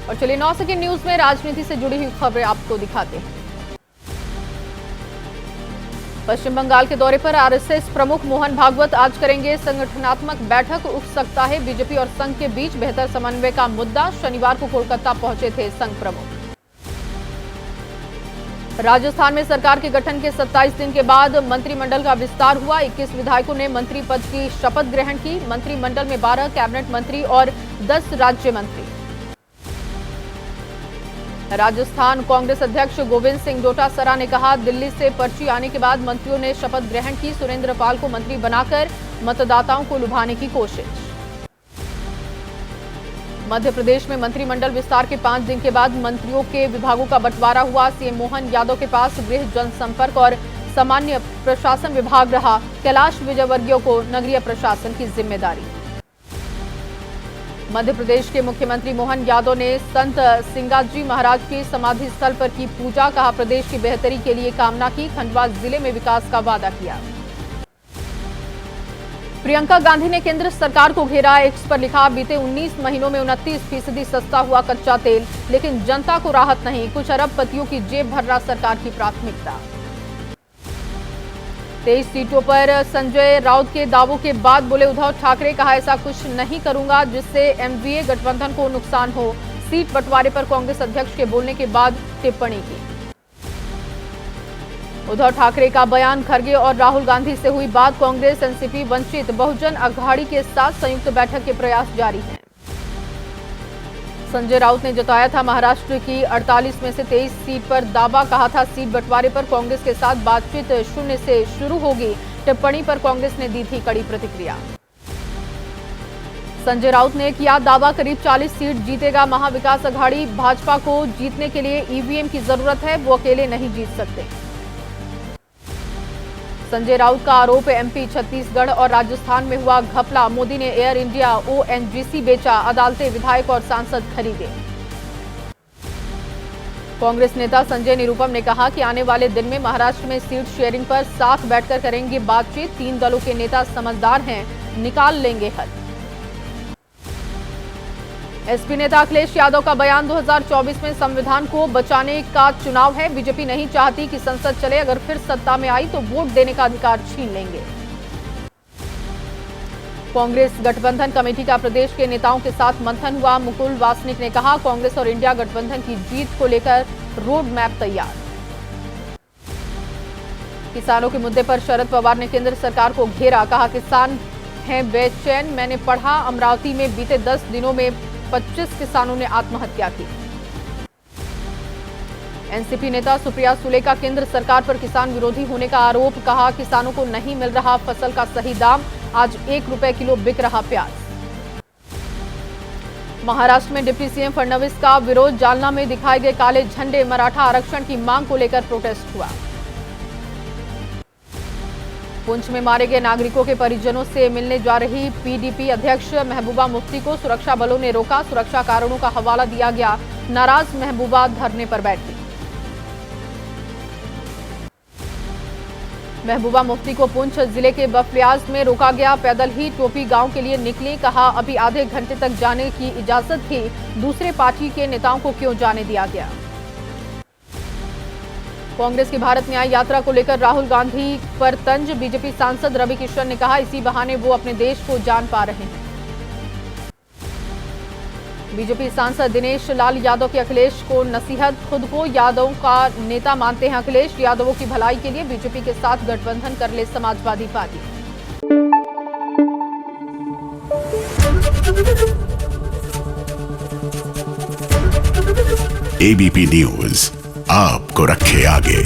और चलिए 9 second news में राजनीति से जुड़ी हुई खबरें आपको दिखाते हैं। पश्चिम बंगाल के दौरे पर आरएसएस प्रमुख मोहन भागवत आज करेंगे संगठनात्मक बैठक। उठ सकता है बीजेपी और संघ के बीच बेहतर समन्वय का मुद्दा। शनिवार को कोलकाता पहुंचे थे संघ प्रमुख। राजस्थान में सरकार के गठन के 27 दिन के बाद मंत्रिमंडल का विस्तार हुआ। 21 विधायकों ने मंत्री पद की शपथ ग्रहण की। मंत्रिमंडल में 12 कैबिनेट मंत्री और 10 राज्य मंत्री। राजस्थान कांग्रेस अध्यक्ष गोविंद सिंह डोटासरा ने कहा, दिल्ली से पर्ची आने के बाद मंत्रियों ने शपथ ग्रहण की। सुरेंद्र पाल को मंत्री बनाकर मतदाताओं को लुभाने की कोशिश। मध्य प्रदेश में मंत्रिमंडल विस्तार के 5 दिन के बाद मंत्रियों के विभागों का बंटवारा हुआ। सीएम मोहन यादव के पास गृह, जनसंपर्क और सामान्य प्रशासन विभाग रहा। कैलाश विजयवर्गीय को नगरीय प्रशासन की जिम्मेदारी। मध्य प्रदेश के मुख्यमंत्री मोहन यादव ने संत सिंगाजी महाराज के समाधि स्थल पर की पूजा। कहा, प्रदेश की बेहतरी के लिए कामना की। खंडवा जिले में विकास का वादा किया। प्रियंका गांधी ने केंद्र सरकार को घेरा। एक्स पर लिखा, बीते 19 महीनों में 29% सस्ता हुआ कच्चा तेल, लेकिन जनता को राहत नहीं। कुछ अरबपतियों की जेब भरना सरकार की प्राथमिकता। 23 सीटों पर संजय राउत के दावों के बाद बोले उद्धव ठाकरे। कहा, ऐसा कुछ नहीं करूंगा जिससे एमवीए गठबंधन को नुकसान हो। सीट बंटवारे पर कांग्रेस अध्यक्ष के बोलने के बाद टिप्पणी की। उद्धव ठाकरे का बयान। खरगे और राहुल गांधी से हुई बात। कांग्रेस, एनसीपी, वंचित बहुजन अघाड़ी के साथ संयुक्त बैठक के प्रयास जारी हैं। संजय राउत ने जताया था महाराष्ट्र की 48 में से 23 सीट पर दावा। कहा था, सीट बंटवारे पर कांग्रेस के साथ बातचीत 0 से शुरू होगी। टिप्पणी पर कांग्रेस ने दी थी कड़ी प्रतिक्रिया। संजय राउत ने किया दावा, करीब 40 सीट जीतेगा महाविकास अघाड़ी। भाजपा को जीतने के लिए ईवीएम की जरूरत है, वो अकेले नहीं जीत सकते। संजय राउत का आरोप, एमपी, छत्तीसगढ़ और राजस्थान में हुआ घपला। मोदी ने एयर इंडिया, ओएनजीसी बेचा। अदालतें विधायक और सांसद खरीदे। कांग्रेस नेता संजय निरुपम ने कहा कि आने वाले दिन में महाराष्ट्र में सीट शेयरिंग पर साथ बैठकर करेंगे बातचीत। 3 दलों के नेता समझदार हैं, निकाल लेंगे हल। एसपी नेता अखिलेश यादव का बयान, 2024 में संविधान को बचाने का चुनाव है। बीजेपी नहीं चाहती कि संसद चले। अगर फिर सत्ता में आई तो वोट देने का अधिकार छीन लेंगे। कांग्रेस गठबंधन कमेटी का प्रदेश के नेताओं के साथ मंथन हुआ। मुकुल वासनिक ने कहा, कांग्रेस और इंडिया गठबंधन की जीत को लेकर रोड मैप तैयार। किसानों के मुद्दे पर शरद पवार ने केंद्र सरकार को घेरा। कहा, किसान हैं बेचैन। मैंने पढ़ा, अमरावती में बीते 10 दिनों में 25 किसानों ने आत्महत्या की। एनसीपी नेता सुप्रिया सुले का केंद्र सरकार पर किसान विरोधी होने का आरोप। कहा, किसानों को नहीं मिल रहा फसल का सही दाम। आज 1 रुपए किलो बिक रहा प्याज। महाराष्ट्र में डिप्टी सीएम फडणवीस का विरोध। जालना में दिखाए गए काले झंडे। मराठा आरक्षण की मांग को लेकर प्रोटेस्ट हुआ। पुंछ में मारे गए नागरिकों के परिजनों से मिलने जा रही पीडीपी अध्यक्ष महबूबा मुफ्ती को सुरक्षा बलों ने रोका। सुरक्षा कारणों का हवाला दिया गया। नाराज महबूबा धरने पर बैठी। महबूबा मुफ्ती को पुंछ जिले के बफलियाज में रोका गया। पैदल ही टोपी गांव के लिए निकली। कहा, अभी आधे घंटे तक जाने की इजाजत थी। दूसरे पार्टी के नेताओं को क्यों जाने दिया गया। कांग्रेस की भारत न्याय यात्रा को लेकर राहुल गांधी पर तंज। बीजेपी सांसद रवि किशन ने कहा, इसी बहाने वो अपने देश को जान पा रहे हैं। बीजेपी सांसद दिनेश लाल यादव की अखिलेश को नसीहत। खुद को यादवों का नेता मानते हैं अखिलेश। यादवों की भलाई के लिए बीजेपी के साथ गठबंधन कर ले समाजवादी पार्टी। एबीपी न्यूज आपको रखे आगे।